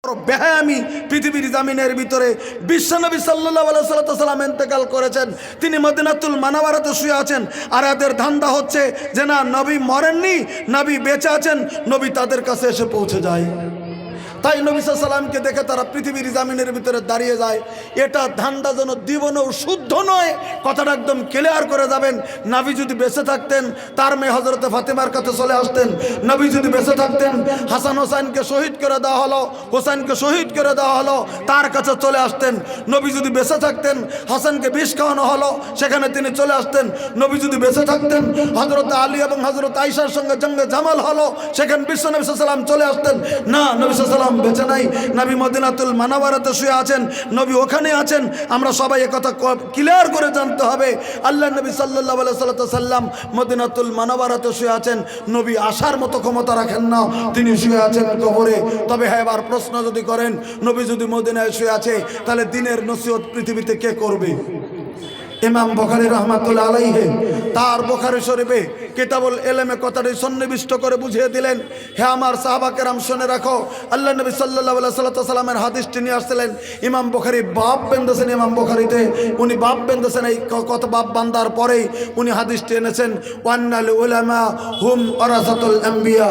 বেহায়ামি পৃথিবীর জামিনের ভিতরে বিশ্বনবী সাল্লাল্লাহু আলাইহি সাল্লাম ইন্তেকাল করেছেন, তিনি মদিনাতুল মুনাওয়ারাতে শুয়ে আছেন। আর এদের ধান্দা হচ্ছে যে না, নবী মরেননি, নবী বেঁচে আছেন, নবী তাদের কাছে এসে পৌঁছে যায়। তাই নবী সাল্লাল্লাহু আলাইহি সাল্লামকে দেখে তারা পৃথিবীর জামিনের ভিতরে দাঁড়িয়ে যায়। এটা ধান্দা যেন জীবনেও শুদ্ধ নয়, কথাটা একদম ক্লিয়ার করে যাবেন। নবী যদি বেঁচে থাকতেন তার মেয়ে হযরতে ফাতেমার কাছে চলে আসতেন। নবী যদি বেঁচে থাকতেন হাসান হোসেনকে শহীদ করে দেওয়া হলো, হোসেনকে শহীদ করে দেওয়া হলো, তার কাছে চলে আসতেন। নবী যদি বেঁচে থাকতেন হাসানকে বিষ খাওয়ানো হলো, সেখানে তিনি চলে আসতেন। নবী যদি বেঁচে থাকতেন হযরতে আলী এবং হযরত আয়েশার সঙ্গে জঙ্গে জামাল হলো, সেখানে বিশ্বনবী সাল্লাল্লাহু আলাইহি সাল্লাম চলে আসতেন। না, নবী সাল্লাল্লাহু আলাইহি সাল্লাম বেঁচে নাই, নবী মদিনাতুল মুনাওয়ারাতে শুয়ে আছেন, নবী ওখানে আছেন। আমরা সবাই একথা ক্লিয়ার করে জানতে হবে। আল্লাহ নবী সাল্লাল্লাহু আলাইহি সাল্লাম মদিনাতুল মুনাওয়ারাতে শুয়ে আছেন, নবী আসার মতো ক্ষমতা রাখেন না, তিনি শুয়ে আছেন কবরে। তবে হ্যাঁ, এবার প্রশ্ন যদি করেন নবী যদি মদিনায় শুয়ে আছে তাহলে দিনের নসিহত পৃথিবীতে কে করবে? ইমাম বুখারী রাহমাতুল্লাহ আলাইহি তার বুখারী শরীফে কিতাবুল ইলমে কথাটি সন্নিবিষ্ট করে বুঝিয়ে দিলেন। হে আমার সাহাবা কেরাম, শুনে রাখো, আল্লাহ নবী সাল্লাল্লাহু আলাইহি সাল্লামের হাদিসটি নিয়ে আসছিলেন। ইমাম বুখারী বাব বেঁধেছেন, ইমাম বুখারীতে উনি বাব বেঁধেছেন। এই কত বাব বান্দার পরেই উনি হাদিসটি এনেছেন, ওয়ান্নাল উলামা হুম ওয়ারাসাতুল আম্বিয়া।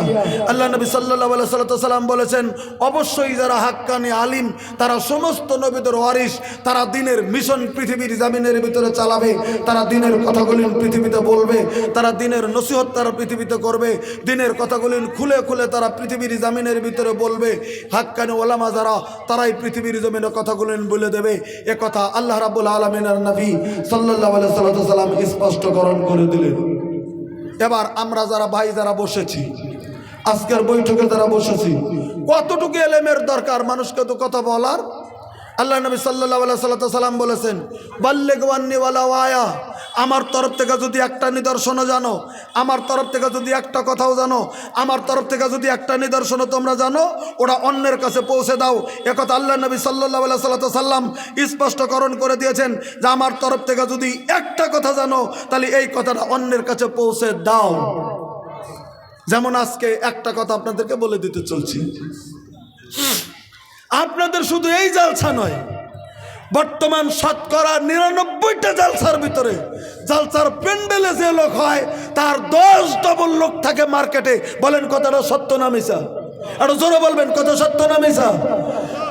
আল্লাহ নবী সাল্লাল্লাহু আলাইহি সাল্লাম বলেছেন, অবশ্যই যারা হাক্কানি আলিম তারা সমস্ত নবীদের ওয়ারিস, তারা দ্বীনের মিশন পৃথিবীর জমিনের ভিতরে চালাবে, তারা দ্বীনের কথাগুলি পৃথিবীতে বলবে, তারা দ্বীনের নসিহত তারা পৃথিবীতে করবে, দ্বীনের কথাগুলি খুলে খুলে তারা পৃথিবীর জমিনের ভিতরে বলবে। হাক্কানি ওলামা যারা, তারাই পৃথিবীর জমিনে কথাগুলি বলে দেবে। এ কথা আল্লাহ রাব্বুল আলামিনের নবী সাল্লাল্লাহু আলাইহি সাল্লাম স্পষ্টকরণ করে দিলেন। এবার আমরা যারা ভাই যারা বসেছি, আজকের বৈঠকে যারা বসেছি, কতটুকু এলেমের দরকার মানুষকে তো কথা বলার। আল্লাহ নবী সাল্লাল্লাহু আলাইহি সাল্লাম বলেছেন, বাল্লিগ ওয়ান্নি ওয়ালাউ আয়া, আমার তরফ থেকে যদি একটা নিদর্শনও জানো, আমার তরফ থেকে যদি একটা কথাও জানো, আমার তরফ থেকে যদি একটা নিদর্শনও তোমরা জানো, ওটা অন্যের কাছে পৌঁছে দাও। একথা আল্লাহ নবী সাল্লাল্লাহু আলাইহি সাল্লাম স্পষ্টকরণ করে দিয়েছেন যে আমার তরফ থেকে যদি একটা কথা জানো তাহলে এই কথাটা অন্যের কাছে পৌঁছে দাও। যেমন আজকে একটা কথা আপনাদেরকে বলে দিতে চলছি, আপনাদের শুধু এই জালসা নয়, বর্তমান শতকরা 99টা জালসার ভিতরে, জালসার প্যান্ডেলে যে লোক হয় তার 10 ডবল লোক থাকে মার্কেটে। বলেন কথাটা সত্য না মিছা? আরো জোরে বলবেন, কথা সত্য না মিছা?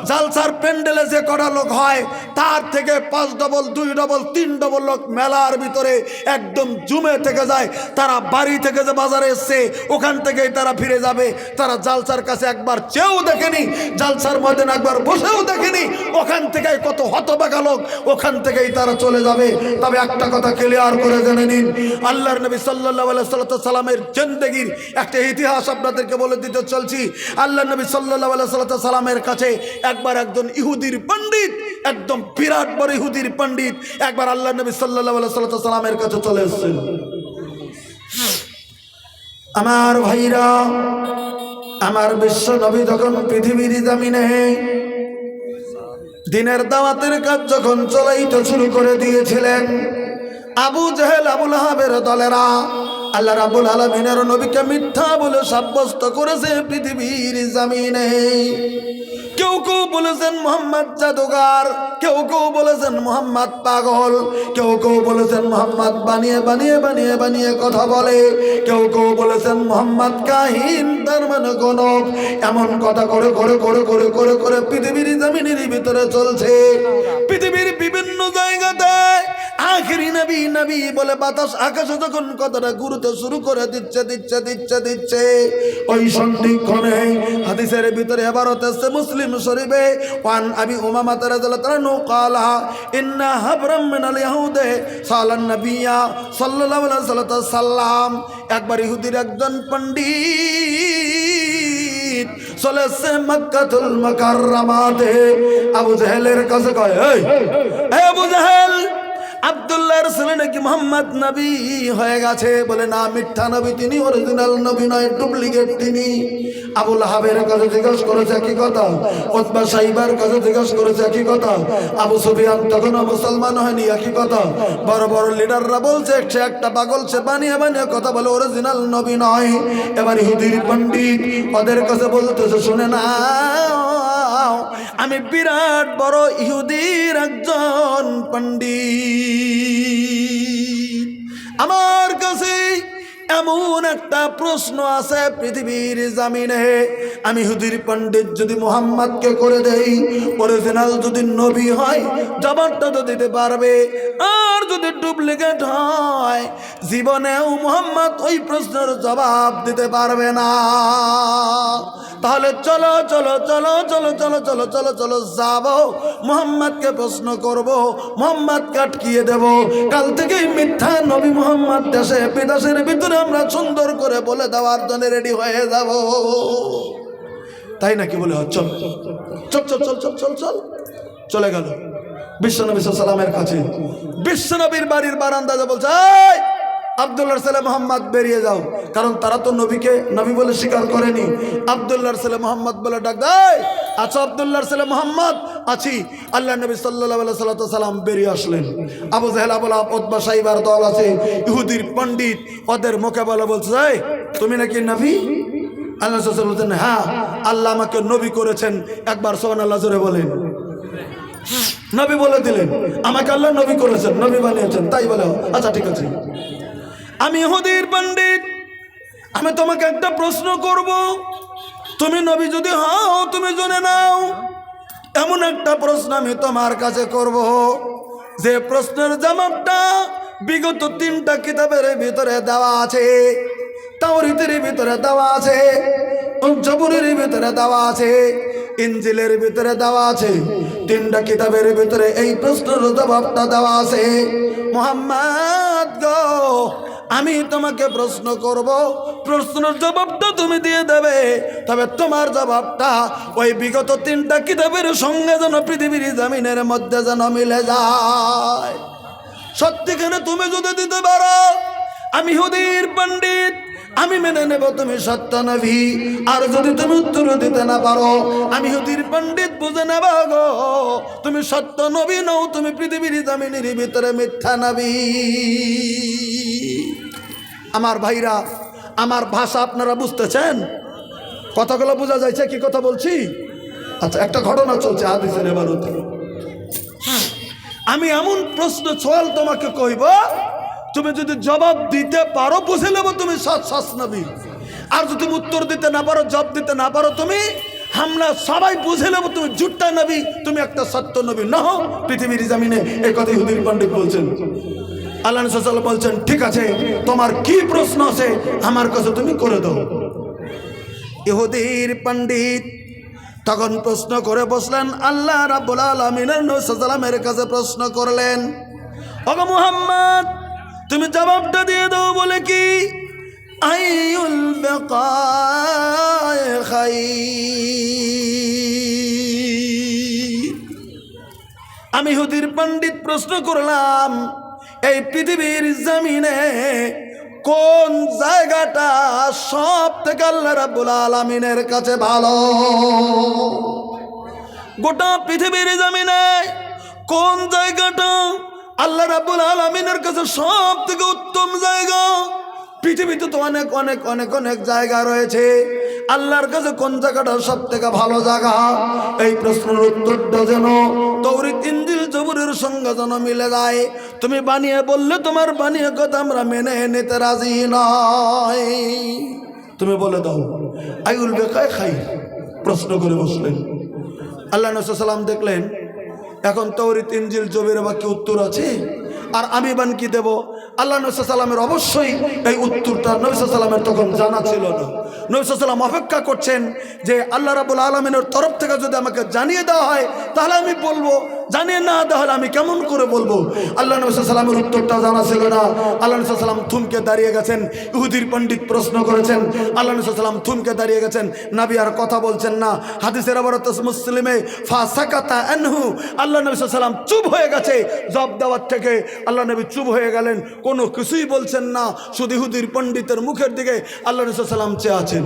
জালসার প্যান্ডেলে যে কটা লোক হয় তার থেকে 5 ডবল 2 ডবল 3 ডবল লোক মেলার ভিতরে একদম জুমে থেকে যায়। তারা বাড়ি থেকে যে বাজারে এসছে ওখান থেকেই তারা ফিরে যাবে। তারা জালসার কাছে একবার চেয়েও দেখেনি, জালসার ময়দানে একবার বসেও দেখেনি, ওখান থেকেই কত হতবাগা লোক ওখান থেকেই তারা চলে যাবে। তবে একটা কথা ক্লিয়ার করে জেনে নিন, আল্লাহর নবী সাল্লাল্লাহু আলাইহি সাল্লামের জিন্দেগির একটা ইতিহাস আপনাদেরকে বলে দিতে চলছি। আল্লাহর নবী সাল্লাল্লাহু আলাইহি সাল্লামের কাছে একবার একজন ইহুদির পণ্ডিত, একদম বিরাট বড় ইহুদির পণ্ডিত, একবার আল্লাহ নবী সাল্লাল্লাহু আলাইহি সাল্লামের কাছে চলে এসেছেন। আমার ভাইরা, আমার বিশ্ব নবী যখন পৃথিবীর জমিনে দ্বীনের দাওয়াতের কাজ যখন চলাইতে শুরু করে দিয়েছিলেন, আবু জেহেল আবু লাহাবের দলেরা আল্লাহ রাব্বুল আলামিনের নবীকে মিথ্যা বলে সাব্যস্ত করেছে পৃথিবীর জমিনে। কেউ কেউ বলেছেন মোহাম্মদ জাদুগার, কেউ কেউ বলেছেন মোহাম্মদ পাগল, কেউ কেউ বলেছেন মোহাম্মদ বানিয়ে বানিয়ে বানিয়ে বানিয়ে কথা বলে, কেউ কেউ বলেছেন মোহাম্মদ কাহিন, তার মানে গণক। এমন কথা করে করে করে করে করে করে পৃথিবীর জমিনের ভিতরে চলছে। পৃথিবীর বিভিন্ন জায়গাতে আখেরি নবী নবী বলে বাতাস আকাশে যখন কথাটা ঘুরতে শুরু করে দিচ্ছে দিচ্ছে দিচ্ছে দিচ্ছে, ওই সন্ধিক্ষণে হাদিসের ভিতরে এবারত আছে মুসলিম শরীফে, ওয়ান আবি উমামা রাদিয়াল্লাহু আনহু ক্বালা ইন্না হাবরাম মিনাল ইয়াহুদে সালান নবিয়্যা সাল্লাল্লাহু আলাইহি সাল্লাম। একবার ইহুদির একজন পণ্ডিত চলেছে মক্কাতুল মুকাররমাতে, আবু জেহেলের কাছে কয়, এই আবু জেহেল, আব্দুল্লাহর ছেলে নাকি মোহাম্মদ নবী হয়ে গেছে। বলে না, মিথ্যা নবী তিনি, অরিজিনাল নবী নয়, ডুপ্লিকেট তিনি। আবু লাহাবের কাছে জিজ্ঞাসা করেছে একই কথা, উতবা সাইবার কাছে জিজ্ঞাসা করেছে একই কথা, আবু সুফিয়ান তখনও মুসলমান হয়নি, একই কথা। বড় বড় লিডাররা বলছে সে একটা পাগল, সে বানিয়ে বানিয়ে কথা বলে, অরিজিনাল নবী নয়। এবার ইহুদির পণ্ডিত ওদের কাছে বলতেছে, শুনে না আমি বিরাট বড় ইহুদির একজন পণ্ডিত, আমার কাছে এমন একটা প্রশ্ন আছে পৃথিবীর জামিনে, আমি ইহুদির পণ্ডিত যদি মুহাম্মদকে করে দেই, অরিজিনাল যদি নবী হয় জবাবটা তো দিতে পারবে, আর যদি ডুপ্লিকেট হয় জীবনেও মুহাম্মদ ওই প্রশ্নের জবাব দিতে পারবে না। তাহলে চলো চলো চলো চলো চলো চলো চলো চলো যাব, মুহাম্মদকে প্রশ্ন করব, মুহাম্মদকে আটকিয়ে দেব। কাল থেকেই মিথ্যা নবী মুহাম্মদ দেশে বিদেশের ভিতরে আমরা সুন্দর করে বলে দেওয়ার জন্য রেডি হয়ে যাব। তাই নাকি বলে চল চল চল চল চল চল চল চলে গেল বিশ্বনবী সাল্লামের কাছে। বিশ্বনবীর বাড়ির বারান্দায় বলছে, আব্দুল্লাহর ছেলে মোহাম্মদ বেরিয়ে যাও, কারণ তারা তো নবীকে নবী বলে স্বীকার করেনি। আব্দুল্লাহর ছেলে মোহাম্মদ বলে ডাক দেয়, আচ্ছা আব্দুল্লাহর ছেলে মোহাম্মদ আছি। আল্লাহ নবী সাল্লাল্লাহু আলাইহি সাল্লাম বেরিয়ে আসলেন। আবু জাহেল, আবু লাহাব, উতবা, সাইবার দল আছে, ইহুদির পণ্ডিত, ওদের মুখে বলে বলছে, তুমি নাকি নবী? আল্লাহ সাল্লাল্লাহু বলছেন, হ্যাঁ আল্লাহ আমাকে নবী করেছেন, একবার সুবহানাল্লাহ জোরে বলেন। নবী বলে দিলেন, আমাকে আল্লাহ নবী করেছেন, নবী বানিয়েছেন। তাই বলে আচ্ছা ঠিক আছে, আমি ইহুদির পণ্ডিত, আমি তোমাকে একটা প্রশ্ন করব, তুমি নবী যদি হও তুমি জেনে নাও। এমন একটা প্রশ্ন আমি তোমার কাছে করব, যে প্রশ্নের জবাবটা বিগত 3টা কিতাবের ভিতরে দেওয়া আছে। তাওরাতের ভিতরে দেওয়া আছে, জবুরের ভিতরে দেওয়া আছে, ইনজিলের ভিতরে দেওয়া আছে। 3টা কিতাবের ভিতরে এই প্রশ্নের জবাবটা দেওয়া আছে। মুহাম্মদ গো, আমি তোমাকে প্রশ্ন করব, প্রশ্নের জবাবটা তুমি দিয়ে দেবে, তবে তোমার জবাবটা ওই বিগত 3টা কিতাবের সঙ্গে যেন পৃথিবীর জমিনের মধ্যে যেন মিলে যায়। সত্যিখানে তুমি যদি দিতে পারো, আমি ইহুদির পণ্ডিত, আমি মেনে নেব তুমি সত্য নবী। আর যদি তুমি উত্তর দিতে না পারো, আমি ইহুদির পণ্ডিত বুঝে নেব গো তুমি সত্য নবী নও, তুমি পৃথিবীর জমিনের ভিতরে মিথ্যা নবী। আমার ভাইরা, আমার ভাষা আপনারা বুঝতেছেন? কথাগুলো বোঝা যাচ্ছে কি কথা বলছি? আচ্ছা, একটা ঘটনা চলছে হাদিসের ইবারতে। আমি এমন প্রশ্ন সওয়াল তোমাকে কইব, তুমি যদি জবাব দিতে পারো বুঝে নেব তুমি সৎ নবী। আর যদি তুমি উত্তর দিতে না পারো, জবাব দিতে না পারো, তুমি আমরা সবাই বুঝে নেব তুমি ঝুট্টা নবী, তুমি একটা সত্য নবী নহ পৃথিবীর জমিনে। এই কথা ইহুদির পণ্ডিত বলছেন। আল্লাহ নবী সাল্লাল্লাহু আলাইহি ওয়াসাল্লাম বলছেন, ঠিক আছে তোমার কি প্রশ্ন আছে আমার কাছে তুমি করে দাও। ইহুদির পণ্ডিত তখন প্রশ্ন করে বসলেন, আল্লাহ রাব্বুল আলামিনের নবী সাল্লাল্লাহু আলাইহি ওয়াসাল্লামের কাছে প্রশ্ন করলেন, ওগো মুহাম্মদ তুমি জবাবটা দিয়ে দাও। বলে কি? আইয়ুল বিকায় খায়র। আমি ইহুদির পণ্ডিত প্রশ্ন করলাম, এই পৃথিবীর জমিনে কোন জায়গাটা সব থেকে আল্লাহ রাব্বুল আলামিনের কাছে ভালো? গোটা পৃথিবীর জমিনে কোন জায়গাটা আল্লাহ রাব্বুল আলামিনের কাছে সব থেকে উত্তম জায়গা? পৃথিবীতে তো অনেক অনেক অনেক অনেক জায়গা রয়েছে, আল্লাহর কাছে কোন জায়গাটা সব থেকে ভালো জায়গা? এই প্রশ্নের উত্তরটা যেন তাওরাত, ইনজিল, জবুরের সঙ্গে যেন মিলে যায়। তুমি বানিয়ে বললে তোমার বানিয়ে কথা আমরা মেনে নিতে রাজি নয়। তুমি বলে দাও আইউল বিকায় খায়র। প্রশ্ন করে বসলেন। আল্লাহ নবী সাল্লাল্লাহু আলাইহি ওয়াসাল্লাম দেখলেন এখন তাওরাত, ইনজিল, জবুরের বাকি উত্তর আছে, আর আমি বান কি দেব? আল্লাহ নবী সাল্লাল্লাহু আলাইহি ওয়াসাল্লামের অবশ্যই এই উত্তরটা নবী সাল্লাল্লাহু আলাইহি ওয়াসাল্লামের তখন জানা ছিল না। নবী সাল্লাল্লাহু আলাইহি ওয়াসাল্লাম অপেক্ষা করছেন যে আল্লাহ রাব্বুল আলামিনের তরফ থেকে যদি আমাকে জানিয়ে দেওয়া হয় তাহলে আমি বলবো, জানিয়ে না দেওয়া হলে আমি কেমন করে বলবো? আল্লাহ নবী সাল্লাল্লাহু আলাইহি ওয়াসাল্লামের উত্তরটা জানা ছিল না। আল্লাহ নবী সাল্লাল্লাহু আলাইহি ওয়াসাল্লাম থমকে দাঁড়িয়ে গেছেন। ইহুদির পণ্ডিত প্রশ্ন করেছেন, আল্লাহ নবী সাল্লাল্লাহু আলাইহি ওয়াসাল্লাম থমকে দাঁড়িয়ে গেছেন। নবী আর কথা বলছেন না। হাদিসের ইবারত মুসলিমে ফাসাকাতা আনহু, আল্লাহ নবী সাল্লাল্লাহু আলাইহি ওয়াসাল্লাম চুপ হয়ে গেছে জবাব দেওয়ার থেকে। আল্লাহ নবী চুপ হয়ে গেলেন, কোনো কিছুই বলছেন না, শুধু ইহুদির পণ্ডিতের মুখের দিকে আল্লাহ নবী সাল্লাল্লাহু আলাইহি ওয়াসাল্লাম চেয়ে আছেন।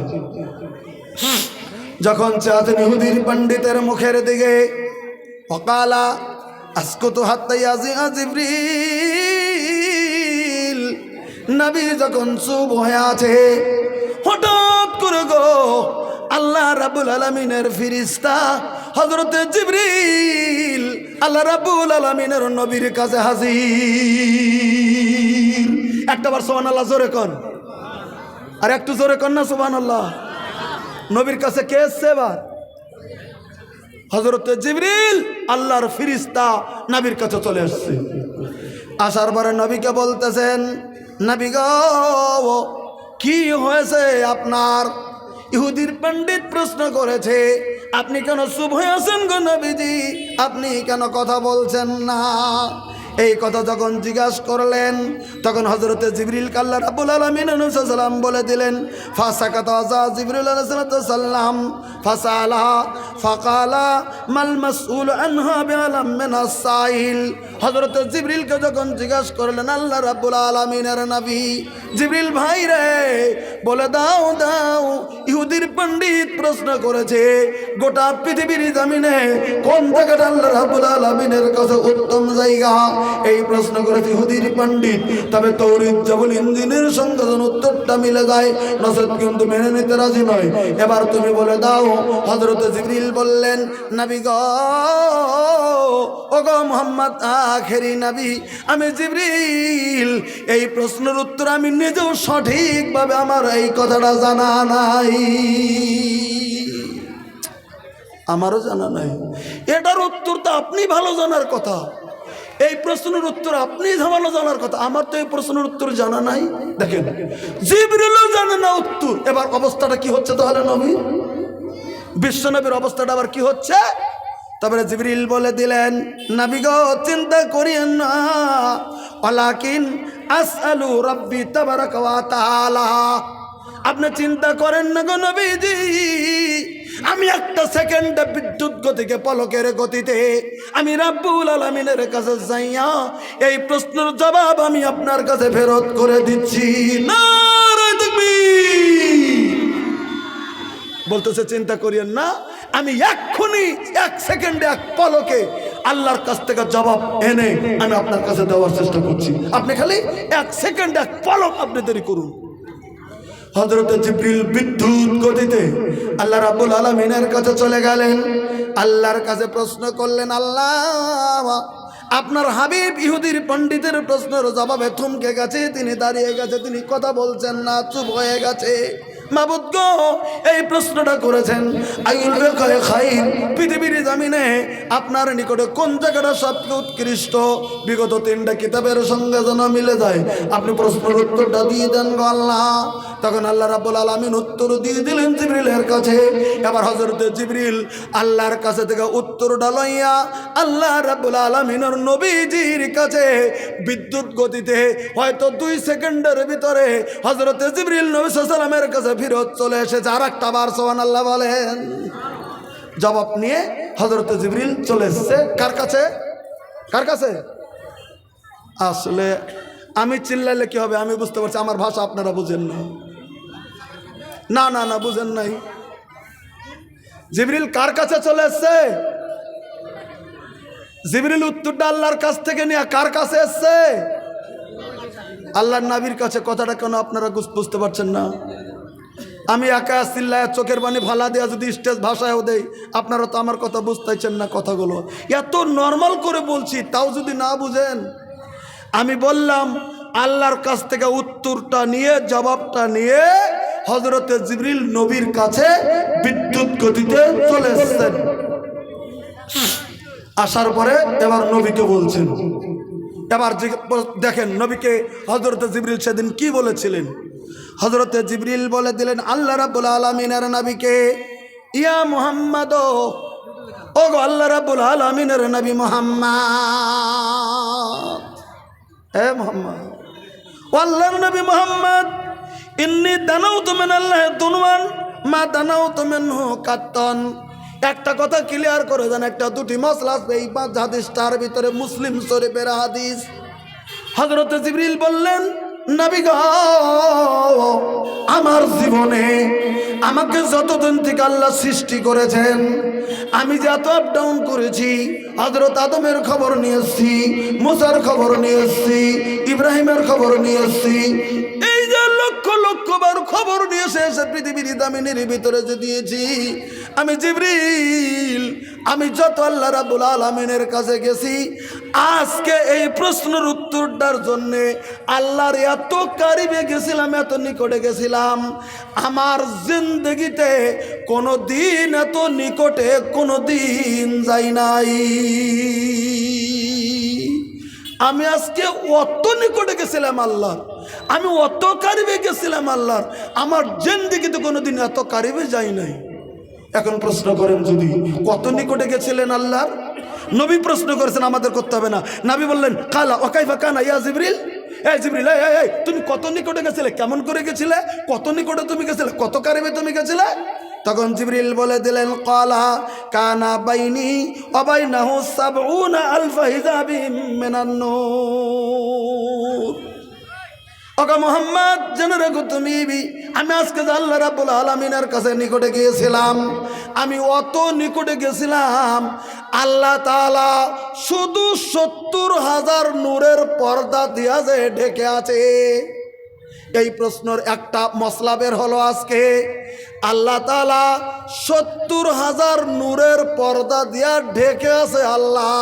যখন চেয়ে আছেন ইহুদির পণ্ডিতের মুখের দিকে, ওয়াকালা আসকুতু হাত্তা ইয়াজিআ জিবরিল। নবী যখন চুপ হয়ে আছে, হঠাৎ করে গো আল্লাহ রাব্বুল আলামিনের ফেরেশতা হযরতে জিবরিল আল্লাহ রাব্বুল আলামিনের নবীর কাছে হাজির। একটাবার সুবহানাল্লাহ জোরে কোন, আর একটু জোরে কোন না সুবহানাল্লাহ। নবীর কাছে কে এসেছে এবার? হযরতে জিবরিল আল্লাহর ফেরেশতা নবীর কাছে চলে আসছে। আসার পরে নবীকে বলতেছেন, নবী গো কি হয়েছে আপনার? ইহুদির পণ্ডিত প্রশ্ন করেছে, আপনি কেন চুপ হয়ে আছেন গো নবীজি? আপনি কেন কথা বলছেন না? এই কথা যখন জিজ্ঞাসা করলেন তখন হযরতে জিবরিল আল্লাহ রাব্বুল আলামিন সাল্লাম বলে দিলেন, ফাসাকাতা জিবরিল আলাইহিস সালাম ফাসালা ফাকালা মাল মাসউল আনহা বিআলাম মিনাস সাইল। হযরতে জিবরিলকে যখন জিজ্ঞাসা করলেন আল্লাহ রাব্বুল আলামিনের নবী, জিবরিল ভাই রে বলে দাও দাও, ইহুদির পণ্ডিত প্রশ্ন করেছে গোটা পৃথিবীর জমিনে কোন জায়গাটা আল্লাহ রাব্বুল আলামিনের কাছে উত্তম জায়গা? এই প্রশ্ন করেছে ইহুদির পণ্ডিত। তবে তৌরিত জবুল ইঞ্জিনের সঙ্গে উত্তরটা মিলে যায়, নসরত কিন্তু মেনে নিতে রাজি নয়। এবার তুমি বলে দাও। হযরতে জিবরিল বললেন, নবী গো ও গো মুহাম্মদ আখেরি নবী, আমি জিবরিল, এই প্রশ্নের উত্তর আমি নিজেও সঠিকভাবে আমার এই কথাটা জানা নাই, আমারও জানা নাই। এটার উত্তর তো আপনি ভালো জানার কথা, এই প্রশ্নের উত্তর আপনি ভালো জানার কথা, আমার তো এই প্রশ্নের উত্তর জানা নাই। দেখেন জিবরিলও জানে না উত্তর। এবার অবস্থাটা কি হচ্ছে তাহলে? নবী বিশ্বনবীর অবস্থাটা আবার কি হচ্ছে? তারপরে জিবরিল বলে দিলেন, নবী গো চিন্তা করিয়েন না, ওয়ালাকিন আসআলু রাব্বি তাবারাকা ওয়া তাআলা। আপনি চিন্তা করেন না গো নবীজি, আমি একটা সেকেন্ডে বিদ্যুৎ গতিকে পলকের গতিতে আমি রাব্বুল আলামিনের কাছে যাইয়া এই প্রশ্নের জবাব আমি আপনার কাছে ফেরত করে দিচ্ছি। নারে তাকবীর। বলতেছে চিন্তা করিয়েন না, আমি এক্ষুনি এক সেকেন্ডে এক পলকে আল্লাহর কাছ থেকে জবাব এনে আমি আপনার কাছে দেওয়ার চেষ্টা করছি, আপনি খালি এক সেকেন্ড এক পলক আপনি দেরি করুন। হযরতে জিবরিল বিদ্যুৎ গতিতে আল্লাহ রাব্বুল আলামিনের কাছে চলে গেলেন, আল্লাহর কাছে প্রশ্ন করলেন, আল্লাহ আপনার হাবিব ইহুদির পণ্ডিতের প্রশ্নের জবাবে থমকে গেছে, তিনি দাঁড়িয়ে গেছে, তিনি কথা বলছেন না, চুপ হয়ে গেছে। মাবুদ গো এই প্রশ্নটা করেছেন আইউল বেকায়ে খাইর, পৃথিবীর জমিনে আপনার নিকটে কোন জায়গাটা সবচেয়ে উৎকৃষ্ট? বিগত 3টা কিতাবের সঙ্গে যেন মিলে যায়, আপনি প্রশ্নের উত্তরটা দিয়ে দেন গো আল্লাহ। তখন আল্লাহ রাব্বুল আলামিন উত্তর দিয়ে দিলেন জিবরিলের কাছে। এবার হযরতে জিবরিল আল্লাহর কাছে থেকে উত্তরটা লইয়া আল্লাহ রাব্বুল আলামিনের নবীজির কাছে বিদ্যুৎ গতিতে হয়তো 2 সেকেন্ডের ভিতরে হযরতে জিবরিল নবী সাল্লাল্লাহু আলাইহি ওয়াসাল্লামের কাছে ফিরত চলে এসেছে। আর একটা বার সুবহানাল্লাহ বলেন। জবাব নিয়ে হযরতে জিবরিল চলে এসেছে কার কাছে? কার কাছে? আসলে আমি চিল্লাইলে কি হবে? আমি বুঝতে পারছি, আমার ভাষা আপনারা বুঝেন না। না না না বুঝেন নাই। জিবরিল কার কাছে চলে এসছে? জিবরিল উত্তরটা আল্লাহর কাছ থেকে নিয়ে কার কাছে এসছে? আল্লাহর নবীর কাছে। কথাটা কেন আপনারা বুঝতে পারছেন না? আমি একা চিল্লায় চোখের পানি ফালা দেয়া যদি স্টেজ ভাষায়ও দেই, আপনারা তো আমার কথা বুঝতেছেন না। কথাগুলো এত নর্মাল করে বলছি, তাও যদি না বুঝেন। আমি বললাম আল্লাহর কাছ থেকে উত্তরটা নিয়ে জবাবটা নিয়ে হযরতে জিবরিল নবীর কাছে বিদ্যুৎ গতিতে চলে এসেছেন। আসার পরে এবার নবীকে বলছেন। এবার দেখেন নবীকে হযরতে জিবরিল সেদিন কি বলেছিলেন। হযরতে জিবরিল বলে দিলেন আল্লাহ রাব্বুল আলামিনের নবীকে, ইয়া মুহাম্মদ, ও গো আল্লাহ রাব্বুল আলামিনের নবী মুহাম্মদ, এ মুহাম্মদ, ও আল্লাহর নবী মুহাম্মদ, ইন্নী দানাউতু মিনাল্লাহি দুনওয়ান মা দানাউতু মিনহু কাত্তান। একটা কথা ক্লিয়ার করে দেন, একটা দুটি মশলা আসবে এই 5 হাদিসটার ভিতরে, মুসলিম শরীফের হাদিস। হযরতে জিবরিল বললেন, নবী গো আমার জীবনে আমাকে যতদিন থেকে আল্লাহ সৃষ্টি করেছেন আমি যে এত আপ ডাউন করেছি, হযরত আদমের খবর নিয়ে এসেছি, মুসার খবর নিয়ে এসেছি, ইব্রাহিমের খবর নিয়ে এসেছি, এই যে লক্ষ লক্ষ লক্ষবার খবর নিয়ে এসে পৃথিবীর জামিনের ভিতরে যে দিয়েছি। আমি জিবরিল, আমি যত আল্লাহ রাব্বুল আলামিনের কাছে গেছি আজকে এই প্রশ্নের উত্তরটার জন্যে আল্লাহর এত কারিবে গেছিলাম, এত নিকটে গেছিলাম, আমার জিন্দগিতে কোনো দিন এত নিকটে কোনো দিন যাই নাই। আমি আজকে অত নিকটে গেছিলাম আল্লাহর, আমি অত কারিবে গেছিলাম আল্লাহর, আমার জিন্দগিতে কোনোদিন এত কারিবে যাই নাই। এখন প্রশ্ন করেন, যদি কত নিকটে গেছিলেন আল্লাহর? নবী প্রশ্ন করেছেন, আমাদের করতে হবে না। নবী বললেন কালা ওয়াকাইফা কানা ইয়া জিবরিল, এই জিবরিল এই তুমি কত নিকটে গেছিলে, কেমন করে গেছিলে, কত নিকটে তুমি গেছিলে, কত কারিবে তুমি গেছিলে? তখন জিবরিল বলে দিলেন কালা কানা বাইনি ওয়া বাইনাহু ৭০ আলফা হিজাবিম মিনান নূর। ওগো মুহাম্মদ, জেনে রাখো তুমি, আমি আজকে আল্লাহ রাব্বুল আলামিনের কাছে নিকটে গিয়েছিলাম, আমি অত নিকটে গেছিলাম আল্লাহ তাআলা শুধু ৭০,০০০ নূরের পর্দা দিয়া যে ঢেকে আছে। এই প্রশ্নের একটা মসলা বের হলো আজকে। আল্লাহ তাআলা ৭০,০০০ নূরের পর্দা দিয়া ঢেকে আছে আল্লাহ,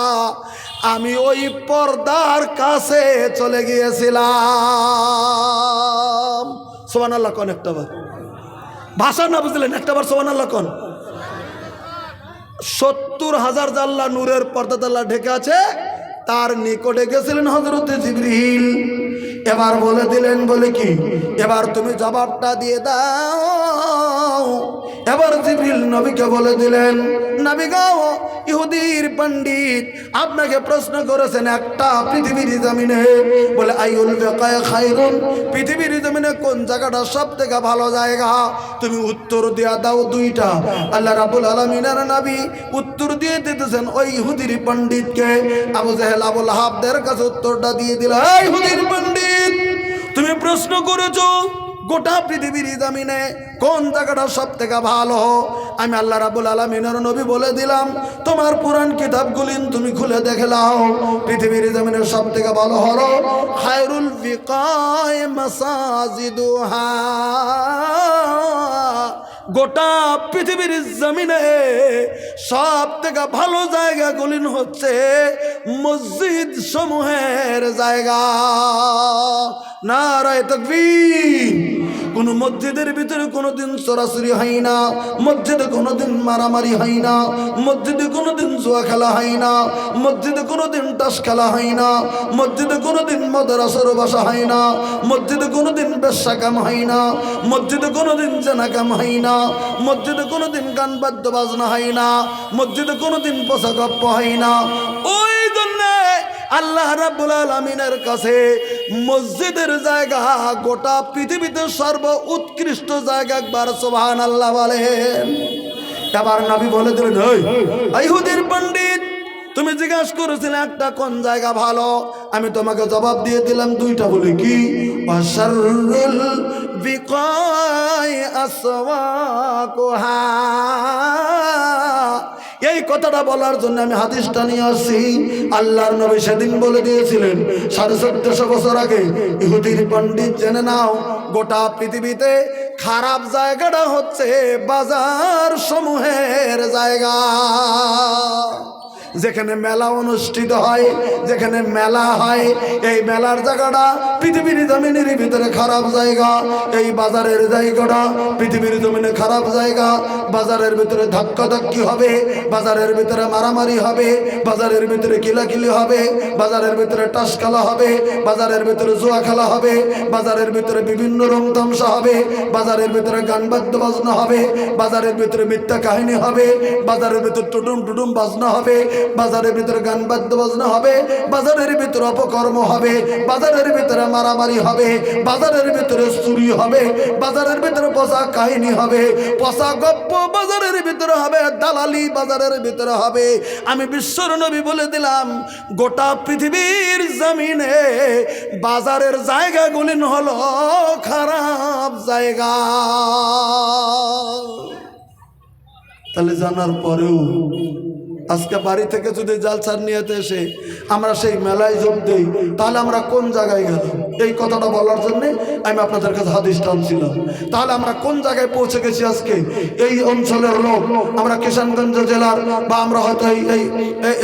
আমি ওই পর্দার কাছে চলে গিয়েছিলাম। সুবহানাল্লাহ কোন একটাবার, ভাষা না বুঝলেন একটাবার সুবহানাল্লাহ কোন। ৭০,০০০ আল্লাহ নূরের পর্দা আল্লাহ ঢেকে আছে, তার নিকটে গেছিলেন হযরত জিবরিল। এবার বলে দিলেন, বলে কি, এবার তুমি জবাবটা দিয়ে দাও। এবার জিবরিল নবীকে বলে দিলেন, নবী গো, ইহুদির পণ্ডিত আপনাকে প্রশ্ন করেছেন একটা পৃথিবীর জমিনে, বলে আইউল বিকায়া খায়রুন, পৃথিবীর জমিনে কোন জায়গাটা সবথেকে ভালো জায়গা? তুমি উত্তর দিয়া দাও দুইটা। আল্লাহ রাব্বুল আলামিনের নবী উত্তর দিয়ে দিতেছেন ওই ইহুদির পণ্ডিতকে। আবু জেহেল আবু লাহাবদের কাছে উত্তরটা দিয়ে দিল, এই ইহুদির পণ্ডিত, তুমি প্রশ্ন করেছো গোটা পৃথিবীর জমিনে কোন জায়গাটা সব থেকে ভালো? আমি আল্লাহ রাব্বুল আলামিনের নবী বলে দিলাম, তোমার পুরাণ কিতাবগুলি তুমি খুলে দেখে নাও, পৃথিবীর জমিনে সব থেকে ভালো হলো খায়রুল বিকায় মাসাজিদুহা। গোটা পৃথিবীর জমিনে সব থেকে ভালো জায়গাগুলি হচ্ছে মসজিদ সমূহের জায়গা। নারায়ে তাকবীর। কোন মসজিদের ভিতরে কোনোদিন চোরাচুরি হয় না, মসজিদে কোনোদিন মারামারি হয় না, মসজিদে কোনোদিন জুয়া খেলা হয় না, মসজিদে কোনোদিন তাস খেলা হয় না, মসজিদে কোনোদিন মদের আসর বসা হয় না, মসজিদে কোনোদিন বেশ্যা কাম হয় না, মসজিদে কোনোদিন জেনা কাম হয় না, মসজিদে কোনোদিন গান বাদ্য বাজনা হয় না, মসজিদে কোনোদিন পোষা গপ্প হয় না। ওই জন্য আল্লাহ রাব্বুল আলামিনের কাছে মসজিদের জায়গা গোটা পৃথিবীতে সর্ব উৎকৃষ্ট জায়গা। একবার সুবহানাল্লাহ বলেন। এবার নবী বলে দিলেন, এই ইহুদির পণ্ডিত, তুমি জিজ্ঞাসা করেছিলে একটা কোন জায়গা ভালো, আমি তোমাকে জবাব দিয়ে দিলাম দুইটা। বলে কি? ওয়াশাররুল বিকায় আসওয়াকুহা। এই কথাটা বলার জন্য আমি হাদিসটা নিয়ে আসছি। আল্লাহর নবী সেদিন বলে দিয়েছিলেন ১৪৫০ বছর আগে, ইহুদির পণ্ডিত জেনে নাও, গোটা পৃথিবীতে খারাপ জায়গাটা হচ্ছে বাজার সমূহের জায়গা। যেখানে মেলা অনুষ্ঠিত হয়, যেখানে মেলা হয়, এই মেলার জায়গাটা পৃথিবীর জমিনের ভিতরে খারাপ জায়গা। এই বাজারের জায়গাটা পৃথিবীর জমিনে খারাপ জায়গা। বাজারের ভিতরে ধাক্কাধাক্কি হবে, বাজারের ভিতরে মারামারি হবে, বাজারের ভিতরে কিলাকিলি হবে, বাজারের ভিতরে টাস খেলা হবে, বাজারের ভিতরে জুয়া খেলা হবে, বাজারের ভিতরে বিভিন্ন রং তামসা হবে, বাজারের ভিতরে গান বাদ্য বাজনা হবে, বাজারের ভিতরে মিথ্যা কাহিনী হবে, বাজারের ভিতরে টুটুম টুটুম বাজনা হবে, বাজারের ভিতরে গান বাদ্য বাজনা হবে, বাজারের ভিতরে অপকর্ম হবে, বাজারের ভিতরে মারামারি হবে, বাজারের ভিতরে চুরি হবে, বাজারের ভিতরে পচা কাহিনী হবে, পচা গপ্প বাজারের ভিতরে হবে, দালালি বাজারের ভিতরে হবে। আমি বিশ্বর নবী বলে দিলাম, গোটা পৃথিবীর জমিনে বাজারের জায়গাগুলি হলো খারাপ জায়গা। তাহলে জানার পরেও আজকে বাড়ি থেকে যদি জালসার নিয়েতে এসে আমরা সেই মেলায় যোগ দেই, তাহলে আমরা কোন জায়গায় গেলাম? এই কথাটা বলার জন্যে আমি আপনাদের কাছে হাদিস টানছিলাম। তাহলে আমরা কোন জায়গায় পৌঁছে গেছি আজকে? এই অঞ্চলের লোক, আমরা কিষানগঞ্জ জেলার বা আমরা হয়তো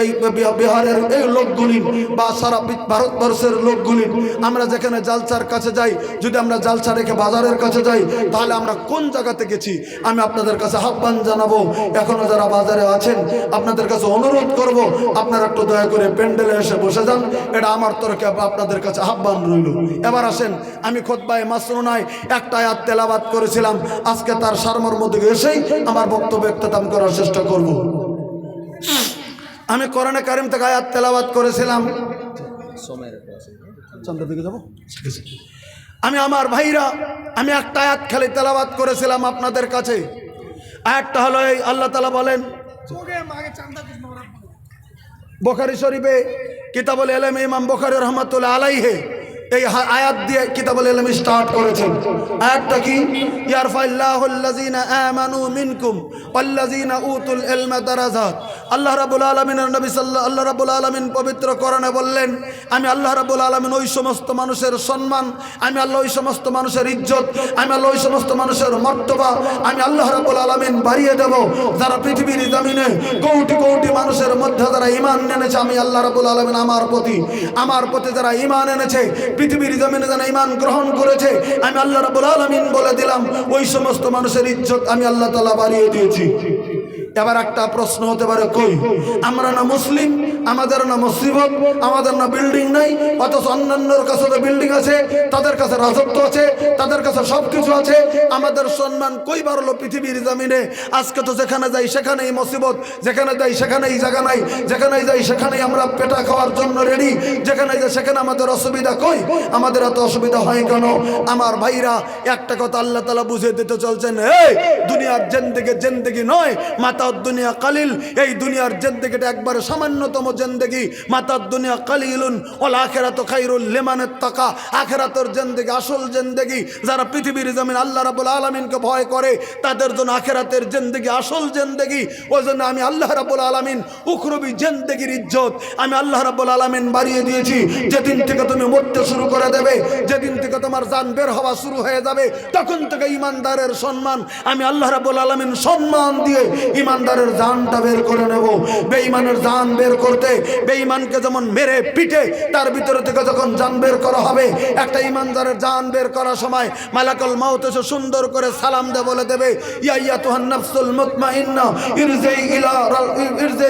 এই বিহারের এই লোকগুলি বা সারা ভারতবর্ষের লোকগুলি, আমরা যেখানে জালসার কাছে যাই, যদি আমরা জালসা রেখে বাজারের কাছে যাই, তাহলে আমরা কোন জায়গাতে গেছি? আমি আপনাদের কাছে আহ্বান জানাবো, এখনো যারা বাজারে আছেন আপনাদের কাছে অনুরোধ করব, আপনারা একটু দয়া করে প্যান্ডেলে এসে বসে যান। এটা আমার তরফে আপনাদের কাছে আহ্বান রইল। এবার আসেন, আমি খুতবায়ে মাসনুনায় একটা আয়াত তেলাওয়াত করেছিলাম, আজকে তার সারমর্ম দিকে এসেই আমার বক্তব্য ইখতিতাম করার চেষ্টা করব। আমি কোরআনে কারিম থেকে আয়াত তেলাওয়াত করেছিলাম। আমি আমার ভাইরা, আমি একটা আয়াত খালি তেলাওয়াত করেছিলাম আপনাদের কাছে। আয়াতটা হলো এই, আল্লাহ তাআলা বলেন বুখারী শরীফে কিতাবুল ইলম ইমাম বুখারী রাহমাতুল্লাহ আলাইহি এই আয়াত দিয়ে কিতাবুল ইলম স্টার্ট করেছেন। আয়াতটা কি? ইয়ারফাইল্লাহুল্লাযিনা আমানু মিনকুম ওয়াল্লাযিনা উতুল ইলমা দারাজাত। আল্লাহ রাব্বুল আলামিনের নবী আল্লাহ রাব্বুল আলামিন পবিত্র কোরআনে বললেন, আমি আল্লাহ রাব্বুল আলামিন ওই সমস্ত মানুষের সম্মান, আমি আল্লাহ ওই সমস্ত মানুষের ইজ্জত, আমি আল্লাহ ওই সমস্ত মানুষের মর্তবা আমি আল্লাহ রাব্বুল আলামিন বাড়িয়ে দেব যারা পৃথিবীর জমিনে কোটি কোটি মানুষের মধ্যে যারা ঈমান এনেছে। আমি আল্লাহ রাব্বুল আলামিন আমার প্রতি যারা ঈমান এনেছে, পৃথিবীর জমিনে যারা ঈমান গ্রহণ করেছে, আমি আল্লাহ রাব্বুল আলামিন বলে দিলাম ওই সমস্ত মানুষের ইজ্জত আমি আল্লাহ তাআলা বাড়িয়ে দিয়েছি। এবার একটা প্রশ্ন হতে পারে, কই আমরা না মুসলিম, আমাদের না মুসিবত, আমাদের না বিল্ডিং নাই, অথচ অন্যান্যর কাছে তো বিল্ডিং আছে, তাদের কাছে রাজত্ব আছে, তাদের কাছে সব কিছু আছে, আমাদের সম্মান কই বাড়লো পৃথিবীর জমিনে? আজকে তো যেখানে যাই সেখানেই মুসিবত, যেখানে যাই সেখানেই জায়গা নাই, যেখানে যাই সেখানেই আমরা পেটা খাওয়ার জন্য রেডি, যেখানে যাই সেখানে আমাদের অসুবিধা। কই আমাদের এত অসুবিধা হয় কেন? আমার ভাইরা, একটা কথা আল্লাহ তাআলা বুঝিয়ে দিতে চলছেন, এই দুনিয়ার জিন্দেগি নয়, মাতা দুনিয়া কালিল। এই দুনিয়ার জিন্দেগিটা একবারে সামান্যতম জিন্দেগি। মাতার দুনিয়া কালিলুন ওয়াল আখিরাতু খায়রুল লিমান ইত্তাকা। আখিরাতের জিন্দেগি আসল জিন্দেগি। যারা পৃথিবীর জমিন আল্লাহ রাব্বুল আলামিনকে ভয় করে তাদের জন্য আখিরাতের জিন্দেগি আসল জিন্দেগি। ওইজন্য আমি আল্লাহ রাব্বুল আলামিন উখরবি জিন্দেগির ইজ্জত আমি আল্লাহ রাব্বুল আলামিন বাড়িয়ে দিয়েছি। যেদিন থেকে তুমি মরতে শুরু করে দেবে, যেদিন থেকে তোমার জান বের হওয়া শুরু হয়ে যাবে, তখন থেকে ঈমানদারের সম্মান আমি আল্লাহ রাব্বুল আলামিন সম্মান দিয়ে ঈমানদারের জানটা বের করে নেব। বেঈমানের জান বের করতে, বেঈমানকে যেমন মেরে পিটে তার ভিতরে থেকে যখন জান বের করা হবে, একটা ঈমানদারের জান বের করার সময় মালাকুল মাউত এসে সুন্দর করে সালাম দিয়ে বলে দেবে, ইয়া আইয়াতুহান নাফসুল মুতমাইন্না ইরজি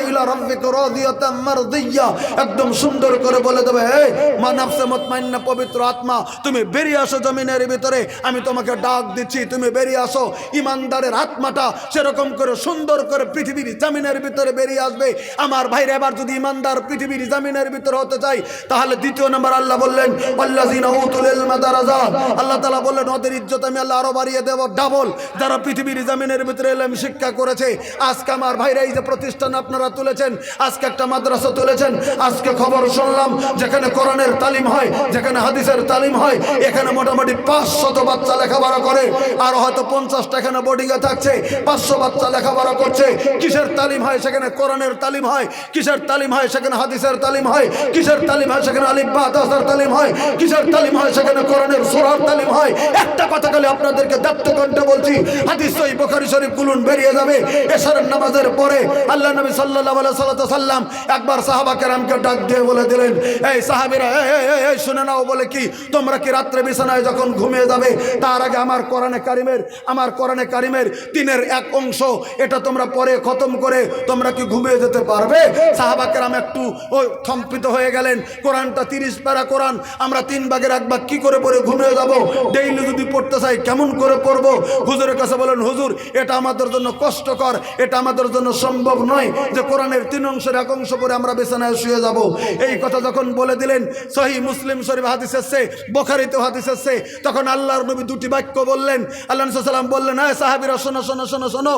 ইলা রাব্বিকা রাদিয়াতাম মারদিয়া। একদম সুন্দর করে বলে দেবে, এই মা নাফসে মুতমাইন্না, পবিত্র আত্মা, তুমি বেরিয়ে আসো জমিনের ভিতরে, আমি তোমাকে ডাক দিচ্ছি, তুমি বেরিয়ে আসো। ঈমানদারের আত্মাটা সেরকম করে সুন্দর করে পৃথিবীর জামিনের ভিতরে বেরিয়ে আসবে। আমার ভাইরা, এবার যদি ঈমানদার পৃথিবীর জামিনের ভিতরে হতে চাই, তাহলে দ্বিতীয় নম্বর আল্লাহ বললেন ওয়াল্লাযিনা উতুল ইলমা দারাজাত। আল্লাহ তাআলা বললেন ওদের ইজ্জত আমি আল্লাহ আরো বাড়িয়ে দেব ডাবল, যারা পৃথিবীর জামিনের ভিতরে ইলম শিক্ষা করেছে। আজকে আমার ভাইরা এই যে প্রতিষ্ঠান আপনারা তুলেছেন, আজকে একটা মাদ্রাসা তুলেছেন, আজকে খবর শুনলাম যেখানে কোরআনের তালিম হয়, যেখানে হাদিসের তালিম হয়, এখানে মোটামুটি 500 বাচ্চা লেখাপড়া করে, আর হয়তো 50টা এখানে বোর্ডিংয়ে থাকছে, 500 বাচ্চা লেখাপড়া করছে। কিসের তালিম হয়? সেখানে কোরআনের তালিম হয়। কিসের তালিম হয়? সেখানে হাদিসের তালিম হয়। কিসের তালিম হয়? সেখানে আলিফ বা তাসের তালিম হয়। কিসের তালিম হয়? সেখানে কোরআনের সূরার তালিম হয়। একটা কথা খালি আপনাদেরকে দত্ত কণ্ঠে বলছি, হাদিস সহিহ বুখারী শরীফ খুলুন, বেরিয়ে যাবে। এশারের নামাজের পরে আল্লাহ নবী সাল্লাল্লাহু আলাইহি সাল্লাম একবার সাহাবা কেরামকে ডাক দিয়ে বলে দিলেন, এই সাহাবীরা, এই শুনে নাও, বলে কি তোমরা কি রাত্রে বিছানায় যখন ঘুমিয়ে যাবে তার আগে আমার কোরআনে কারিমের দিনের এক অংশ এটা তোমরা পরে খতম করে তোমরা কি ঘুমিয়ে যেতে পারবে? সাহাবা কেরাম একটু কম্পিত হয়ে গেলেন। কোরআনটা 30 পারা কোরআন, আমরা 3 ভাগের 1 ভাগ কি করে পড়ে ঘুমিয়ে যাব? ডেইলি যদি পড়তে চাই কেমন করে পড়বো? হুজুরের কাছে বলেন, হুজুর এটা আমাদের জন্য কষ্টকর, এটা আমাদের জন্য সম্ভব নয় যে কোরআনের 3 অংশের 1 অংশ পরে আমরা বিছানায় শুয়ে যাব। এই কথা যখন বলে দিলেন, সহিহ মুসলিম শরীফ হাদিস এসেছে, বুখারীতে হাদিস এসেছে, তখন আল্লাহর নবী 2টি বাক্য বললেন। আল্লাহ রাসূল সাল্লাল্লাহু আলাইহি ওয়াসাল্লাম বললেন, হ্যাঁ সাহাবীরা শোনো,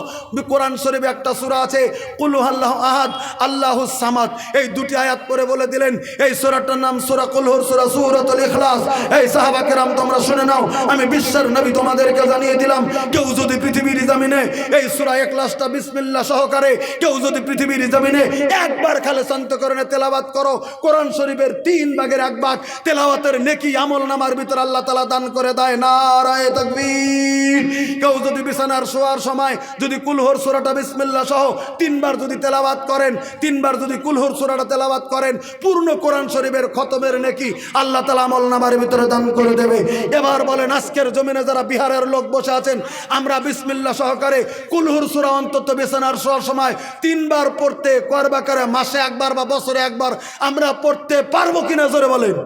কোরআন শরীফ শরীফে একটা সূরা আছে কুল হুয়াল্লাহু আহাদ আল্লাহুস সামাদ, এই দুটি আয়াত পরে বলে দিলেন এই সূরাটার নাম সূরা কুল হুর সূরা সূরাতুল ইখলাস। এই সাহাবা কেরাম তোমরা শুনে নাও, আমি বিশ্বের নবী তোমাদেরকে জানিয়ে দিলাম, কেউ যদি পৃথিবীর জমিনে এই সূরা ইখলাসটা বিসমিল্লাহ সহকারে কেউ যদি পৃথিবীর জমিনে একবার খালে শান্তকরণে তেলাওয়াত করো, কোরআন শরীফের 3 ভাগের 1 ভাগ তেলাওয়াতের নেকি আমল নামার ভিতর আল্লাহ তাআলা দান করে দেয়। নারায়ে তাকবীর। কেউ যদি বিছানার শোয়ার সময় যদি কুল হুর সূরাটা বিসমিল্লাহ সহ 3 বার যদি তেলাওয়াত করেন, 3 বার যদি কুল হুর সূরাটা তেলাওয়াত করেন, পূর্ণ কোরআন শরীফের খতমের নেকি আল্লাহ তাআলা আমল নামার ভিতরে দান করে দেবে। এবার বলেন আজকের জমিনে যারা বিহারের লোক বসে আছেন, আমরা বিসমিল্লাহ সহকারে কুল হুর সূরা অন্তত বিছানার শোয়ার সময় 3 বার পড়তে করবা করে মাসে একবার বা বছরে একবার আমরা পড়তে পারবো কিনা জোরে বলেন?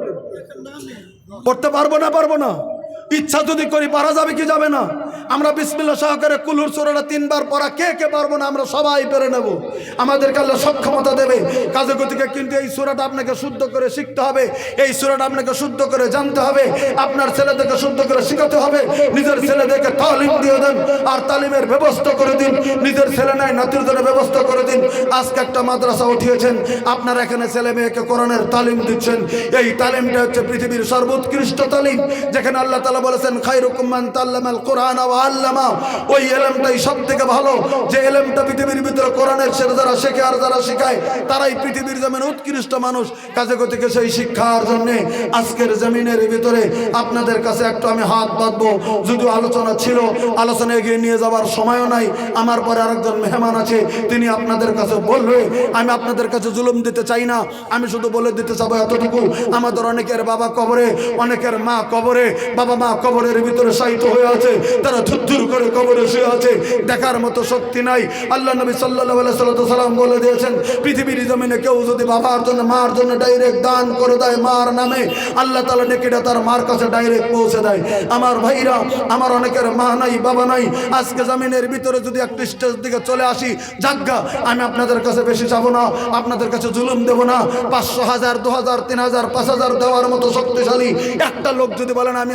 পড়তে পারবো না? পারবো না? ইচ্ছা যদি করি পারা যাবে কি যাবে না? আমরা বিসমিল্লাহ সহকারে কুল হুর সূরাটা 3 বার পড়া কে কে পারবো না? আমরা সবাই পেরে নেব, আমাদেরকে আল্লাহ সক্ষমতা দেবে। কাজে গতিকে কিন্তু এই সূরাটা আপনাকে শুদ্ধ করে শিখতে হবে, এই সূরাটা আপনাকে শুদ্ধ করে জানতে হবে, আপনার ছেলেদেরকে শুদ্ধ করে শিখাতে হবে। নিজের ছেলেদেরকে তালিম দিয়ে দেন আর তালিমের ব্যবস্থা করে দিন, নিজের ছেলে নাই নাতির জন্য ব্যবস্থা করে দিন। আজকে একটা মাদ্রাসা উঠিয়েছেন, আপনারা এখানে ছেলে মেয়েকে কোরআনের তালিম দিচ্ছেন। এই তালিমটা হচ্ছে পৃথিবীর সর্বোৎকৃষ্ট তালিম, যেখানে আল্লাহ তাআলা বলেছেন খায়রুকুম মান তাআল্লামাল কোরআন ওয়া আল্লামা। ওই ইলমটাই সবথেকে ভালো, যে ইলমটা পৃথিবীর ভিতরে কোরআনের শেখে যারা শেখে আর যারা শেখায় তারাই পৃথিবীর জমিনে উৎকৃষ্ট মানুষ। কাজে গতিকে সেই শিক্ষার জন্য আজকের জমিনের ভিতরে আপনাদের কাছে একটু আমি হাত বাঁধবো। যদিও আলোচনা ছিল, আলোচনা এগিয়ে নিয়ে যাওয়ার সময়ও নাই, আমার পরে আরেকজন মেহমান আছে, তিনি আপনাদের কাছে বলবে। আমি আপনাদের কাছে জুলুম দিতে চাই না, আমি শুধু বলে দিতে চাবো এতটুকু, আমাদের অনেকের বাবা কবরে, অনেকের মা কবরে, বাবা মা কবরের ভিতরে শায়িত হয়ে আছে, তারা থুরথুর করে কবরে শুয়ে আছে, দেখার মতো শক্তি নাই। আল্লাহ নবী সাল্লাল্লাহু আলাইহি সাল্লাম বলে দিয়েছেন পৃথিবীর জমিনে কেউ যদি বাবার জন্য মার জন্য ডাইরেক্ট দান করে দেয় মার নামে, আল্লাহ তাআলা নেকিটা তার মার কাছে ডাইরেক্ট পৌঁছে দেয়। আমার ভাইরা, আমার অনেকের মা নাই বাবা নাই, আজকে জমিনের ভিতরে যদি একটা স্টেজ দিকে চলে আসি, জাগা আমি আপনাদের কাছে বেশি চাবো না, আপনাদের কাছে জুলুম দেব না। 500, 1000, 2000, 3000, 5000 দেওয়ার মতো শক্তিশালী একটা লোক যদি বলেন আমি